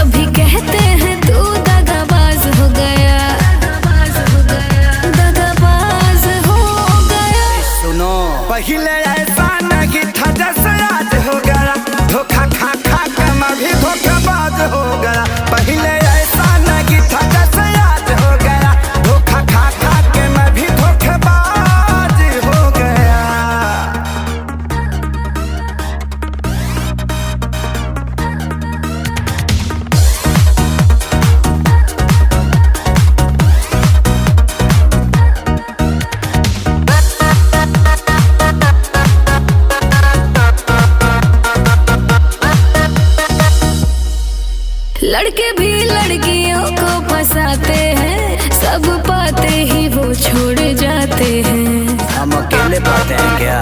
सभी कहते हैं तू दगाबाज हो गया, दगाबाज हो गया। सुनो पहले ऐसा नहीं था जैसे आज हो गया, धोखा खा खा के मैं भी धोखेबाज हो गया। पहले ऐसा नहीं था जैसे आज हो गया, धोखा खा खा के मैं भी धोखेबाज हो गया। लड़के भी लड़कियों को फंसाते हैं, सब पाते ही वो छोड़ जाते हैं। हम अकेले पाते हैं क्या?